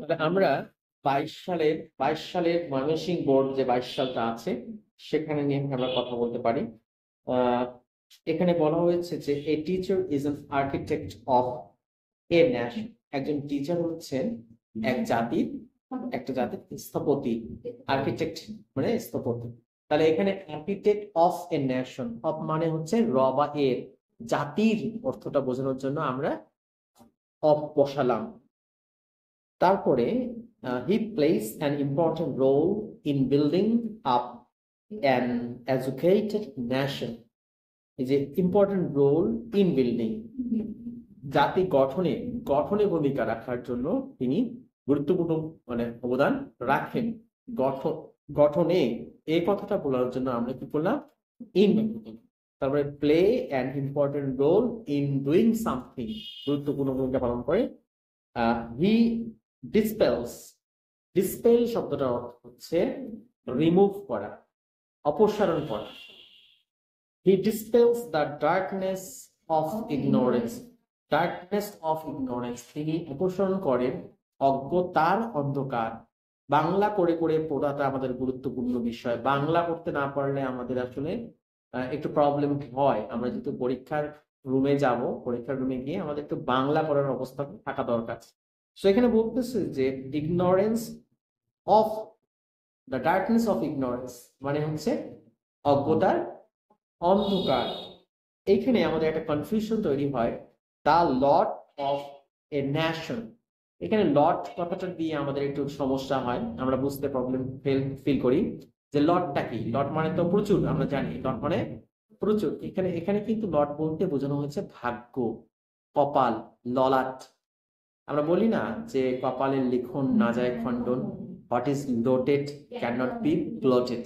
তাহলে আমরা 22 সালের ময়মনসিংহ বোর্ড যে 22 সালটা আছে সেখানে নিয়ে আমরা কথা বলতে পারি। আহ, এখানে বলা হয়েছে যে a teacher is an architect of A nation. একজন টিচার হচ্ছেন একটা জাতির স্থপতি। আর্কিটেক্ট মানে স্থপতি। তাহলে এখানে architect of a nation, of মানে হচ্ছে র বা এর, জাতির অর্থটা বোঝানোর জন্য আমরা অফ বসালাম। তারপরে he plays an important role in building up an educated nation. এই যে ইম্পর্টেন্ট রোল ইন বিল্ডিং, জাতি গঠনে গঠনে ভূমিকা রাখার জন্য তিনি গুরুত্বপূর্ণ মানে অবদান রাখেন। গঠন গঠনে এই কথাটা বলার জন্য আমরা কি করলাম, ইন। তারপরে play an important role in doing something, গুরুত্বপূর্ণ ভূমিকা পালন করে। হি ডিসপেলস, ডিসপেল শব্দটার অর্থ হচ্ছে রিমুভ করা, অপসারণ করা। He dispels the darkness of ignorance, darkness of ignorance, তিনি অপসারণ করেন অজ্ঞতার অন্ধকার। বাংলা করে করে পড়াটা আমাদের গুরুত্বপূর্ণ বিষয়। বাংলা করতে না পারলে আমাদের আসলে একটু প্রবলেম হয়। আমরা যেহেতু পরীক্ষার রুমে যাব, পরীক্ষার রুমে গিয়ে আমাদের একটু বাংলা পড়ার অবস্থা থাকা দরকার। সো এখানে বলতেছে যে ignorance of, the darkness of ignorance মানে হচ্ছে অজ্ঞতার অন্ধকার। এইখানে আমাদের একটা কনফিউশন তৈরি হয়, the lot of a nation. এখানে লট কথাটা দিয়ে আমাদের একটু সমস্যা হয়, আমরা বুঝতে প্রবলেম ফিল করি যে লটটা কি। লট মানে তো প্রচুর, আমরা জানি লট মানে প্রচুর। এখানে এখানে কিন্তু লট বলতে বোঝানো হয়েছে ভাগ্য, কপাল, ললাট। আমরা বলি না যে কপালের লিখন না যায় খণ্ডন, what is লোটেড can not be blotted.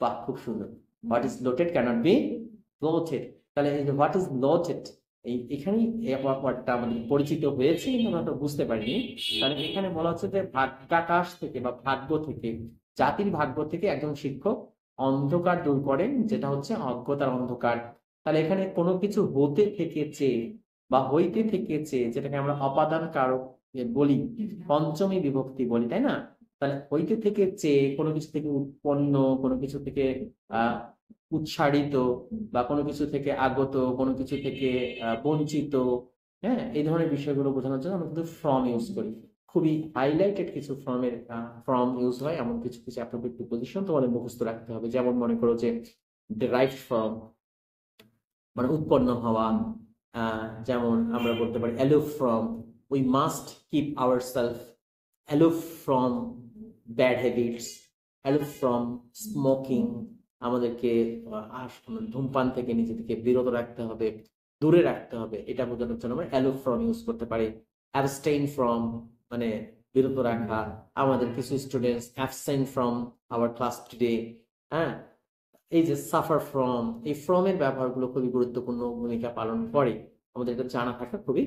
বাহ, খুব সুন্দর। What is লোটেড can not be blotted. তাহলে এই যে হোয়াট ইজ লোটেড, এখানেই ওয়ার্ডটা আমাদের পরিচিত হয়েছে কিন্তু আমরা বুঝতে পারিনি। তাহলে এখানে বলা হচ্ছে যে ভাগ্যাকাশ থেকে বা ভাগ্য থেকে, জাতির ভাগ্য থেকে একজন শিক্ষক অন্ধকার দূর করেন, যেটা হচ্ছে অজ্ঞতার অন্ধকার। তাহলে এখানে কোনো কিছু হতে থেকেছে বা হইতে থেকেছে, যেটাকে আমরা অপাদান কারক বলি, পঞ্চমী বিভক্তি বলি, তাই না? তাহলে হইতে থেকেছে, কোনো কিছু থেকে উৎপন্ন, কোনো কিছু থেকে উৎসারিত, বা কোনো কিছু থেকে আগত, কোনো কিছু থেকে বঞ্চিত। হ্যাঁ, এই ধরনের বিষয়গুলো বোঝানোর জন্য আমরা কিন্তু ফ্রম ইউজ করি। খুবই হাইলাইটেড কিছু ফ্রম ইউজ হয়, এমন কিছু কিছু অ্যাপ্রোপ্রিয়েট প্রিপোজিশন তোমাদের মুখস্থ রাখতে হবে। যেমন মনে করো যে ডিরাইভড ফ্রম মানে উৎপন্ন হওয়া। যেমন আমরা বলতে পারি aloof from, we must keep ourself aloof from bad habits, aloof from smoking, আমাদেরকে ধূমপান থেকে নিজেদেরকে বিরত রাখতে হবে, দূরে রাখতে হবে। এটা বোঝানোর জন্য আমরা অ্যালোভ ফ্রম ইউজ করতে পারি। অ্যাবস্টেইন ফ্রম মানে বিরত রাখা। আমাদের কিছু students absent from our class today. হ্যাঁ, এই যে সাফার ফ্রম, এই ফ্রম এর ব্যবহারগুলো খুবই গুরুত্বপূর্ণ ভূমিকা পালন করে, আমাদের এটা জানা থাকা খুবই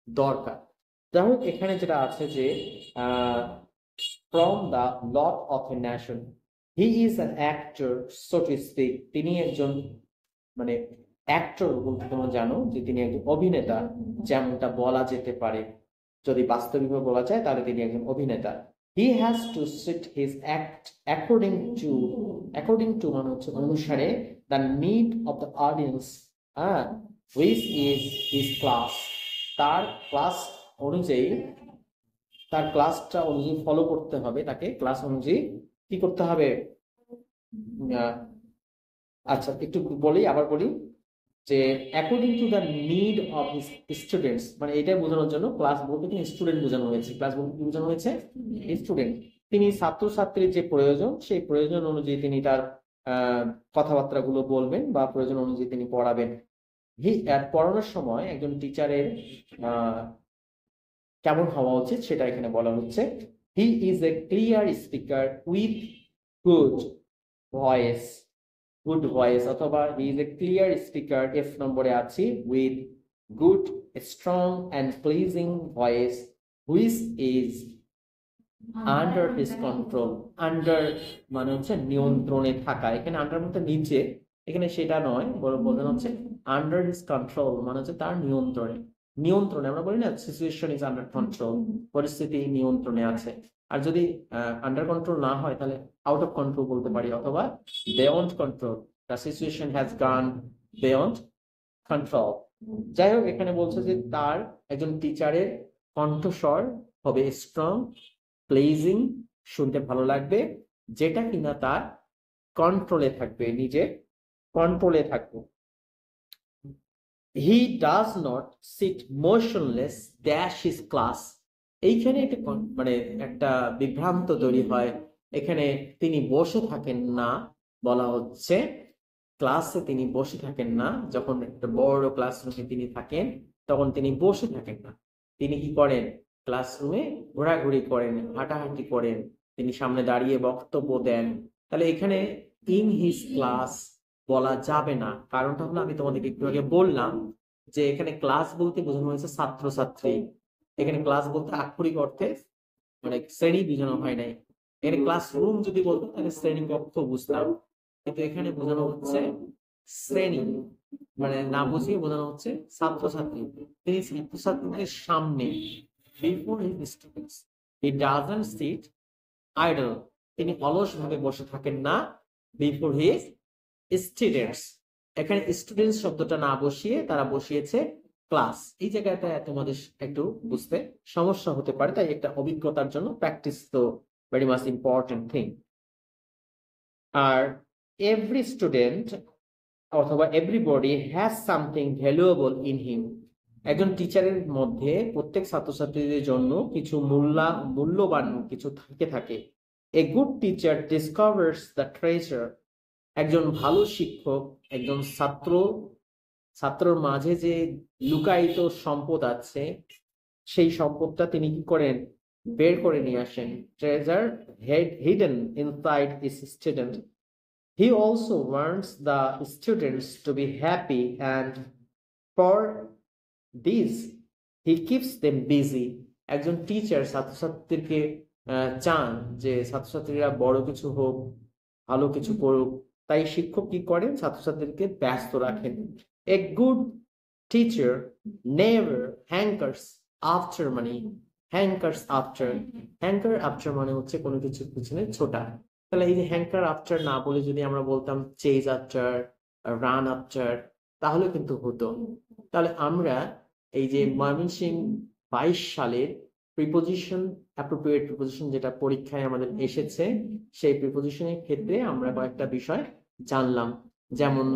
দরকার। যাই হোক, এখানে যেটা আছে যে from the lot of a nation, he is an actor so to speak, তিনি একজন মানে অ্যাক্টর বলতে তোমরা জানো যে তিনি একজন অভিনেতা, যেমনটা বলা যেতে পারে। যদি বাস্তবিকভাবে বলা যায় তাহলে তিনি একজন অভিনেতা। He has to sit his act according to মানে হচ্ছে অনুসারে the need of the audience, which is his class, তার ক্লাস অনুযায়ী, তার ক্লাসটা অনুযায়ী ফলো করতে হবে, তাকে ক্লাস অনুযায়ী কি করতে হবে। আচ্ছা, একটু বলি, আবার বলি যে according to the need of his students, মানে এটাই বোঝানোর জন্য ক্লাস বলতে কিন্তু স্টুডেন্ট বোঝানো হয়েছে। ক্লাস বলতে কি বোঝানো হয়েছে, স্টুডেন্ট। তিনি ছাত্রছাত্রীর যে প্রয়োজন, সেই প্রয়োজন অনুযায়ী তিনি তার কথাবার্তাগুলো বলবেন বা প্রয়োজন অনুযায়ী তিনি পড়াবেন। পড়ানোর সময় একজন টিচারের কেমন হওয়া উচিত সেটা এখানে বলা হচ্ছে। He is a clear speaker with good voice, good voice, অথবা he is a clear speaker, এফ নম্বরে আছি, with good strong and pleasing voice, which is under his control. Under মানে হচ্ছে নিয়ন্ত্রণে থাকা, এখানে আন্ডার মধ্যে নিচে, এখানে সেটা নয়, বোঝানো হচ্ছে আন্ডার হিজ কন্ট্রোল মানে হচ্ছে তার নিয়ন্ত্রণে। নিয়ন্ত্রণে, আমরা বলি না সিচুয়েশন ইজ আন্ডার কন্ট্রোল, পরিস্থিতি নিয়ন্ত্রণে আছে। আর যদি আন্ডার কন্ট্রোল না হয় তাহলে আউট অফ কন্ট্রোল বলতে পারি, অথবা beyond control, the situation has gone beyond control. যাই হোক, এখানে বলছে যে তার একজন টিচারের কণ্ঠস্বর হবে স্ট্রং, প্লেজিং, শুনতে ভালো লাগবে, যেটা কিনা তার কন্ট্রোলে থাকবে, নিজের কন্ট্রোলে থাকবে। He does not seat motionless dash his class. এইখানে একটা মানে একটা বিভ্রান্ত তৈরি হয়। এখানে তিনি বসে থাকেন না বলা হচ্ছে, ক্লাসে তিনি বসে থাকেন না। যখন একটা বড় ক্লাসরুমে তিনি থাকেন তখন তিনি বসে থাকেন না, তিনি কি করেন, ক্লাসরুমে ঘোরাঘুরি করেন, হাঁটাহাঁটি করেন, তিনি সামনে দাঁড়িয়ে বক্তব্য দেন। তাহলে এখানে ইন হিজ ক্লাস বলা যাবে না, কারণটা হলো আমি তোমাদেরকে একটু আগে বললাম যে এখানে ক্লাস বলতে বোঝানো হয়েছে ছাত্রছাত্রী। এখানে ক্লাস বলতে আক্ষরিক অর্থে মানে শ্রেণী বোঝানো হয় নাই। এখানে ক্লাসরুম যদি বলতো তাহলে শ্রেণী কক্ষ বুঝতাম, কিন্তু এখানে বোঝানো হচ্ছে শ্রেণী, মানে না বুঝিয়ে বোঝানো হচ্ছে ছাত্রছাত্রী। তিনি ছাত্রছাত্রীদের সামনে, before his students, he doesn't sit idle, তিনি অলস ভাবে বসে থাকেন না, বিফোর হিজ স্টুডেন্টস। এখানে স্টুডেন্টস শব্দটা না বসিয়ে তারা বসিয়েছে ক্লাস। এই জায়গাটা তোমাদের একটু বুঝতে সমস্যা হতে পারে, তাই একটা অভিজ্ঞতার জন্য প্র্যাকটিস তো ভেরি মাচ ইম্পর্টেন্ট থিং। আর এভরি স্টুডেন্ট অথবা everybody has something valuable in him. একজন টিচারের মধ্যে প্রত্যেক ছাত্রছাত্রীদের জন্য কিছু মূল্যবান কিছু থাকে। A good teacher ডিসকভার্স the treasure. একজন ভালো শিক্ষক একজন ছাত্রর মাঝে যে লুকায়িত সম্পদ আছে সেই সম্পদটা তিনি কি করেন, বের করে নিয়ে আসেন। Treasure hidden inside his student. He also wants the students to be happy, and for this he keeps them busy. একজন টিচার ছাত্রছাত্রীদেরকে চান যে ছাত্রছাত্রীরা বড় কিছু হোক, ভালো কিছু করুক, তাই শিক্ষক কি করেন, ছাত্রছাত্রীদেরকে ব্যস্ত রাখেন। A good teacher never hankers after money. Hanker after মানে হচ্ছে কোনো কিছুর পিছনে ছোটা। তাহলে এই যে হ্যাঙ্কার আফটার না বলে যদি আমরা বলতাম চেজ আফটার, রান আফটার, তাহলে কিন্তু হতো। তাহলে আমরা এই যে ময়মনসিংহ 22 সালের প্রিপোজিশন, অ্যাপ্রোপ্রিয়েট প্রিপোজিশন যেটা পরীক্ষায় আমাদের এসেছে, সেই প্রিপোজিশনের ক্ষেত্রে আমরা কয়েকটা বিষয় জানলাম, যেমন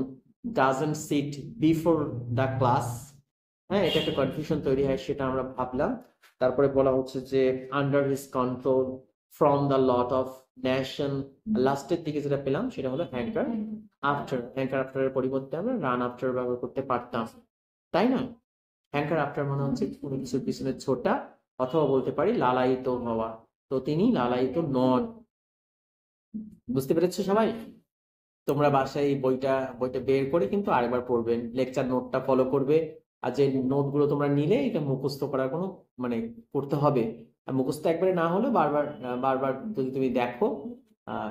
doesn't sit before the class. হ্যাঁ, এটা একটা কনফিউশন তৈরি হয়, সেটা আমরা ভাবলাম। তারপরে বলা হচ্ছে যে under his control, from the lot of nation. লাস্টের দিকে যেটা পেলাম সেটা হলো হ্যাঙ্কার আফটার। হ্যাঙ্কার আফটারের পরিবর্তে আমরা রান আফটার ব্যবহার করতে পারতাম, তাই না? হ্যাঙ্কার আফটার মানে হচ্ছে কোনো কিছুর পিছনে ছোটা, অথবা বলতে পারি লালায়িত হওয়া। তো তিনি লালায়িত নন। বুঝতে পেরেছো সবাই? তোমরা বাসায় এই বইটা বের করে কিন্তু আরেকবার পড়বেন, লেকচার নোটটা ফলো করবে। আর যে নোটগুলো তোমরা নিলে এটা মুখস্থ করার কোনো মানে করতে হবে, আর মুখস্থ একবারে না হলে বারবার বারবার যদি তুমি দেখো,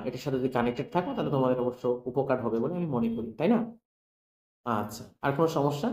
এটার সাথে যদি কানেক্টেড থাকো তাহলে তোমাদের অবশ্য উপকার হবে বলে আমি মনে করি, তাই না? আচ্ছা, আর কোনো সমস্যা?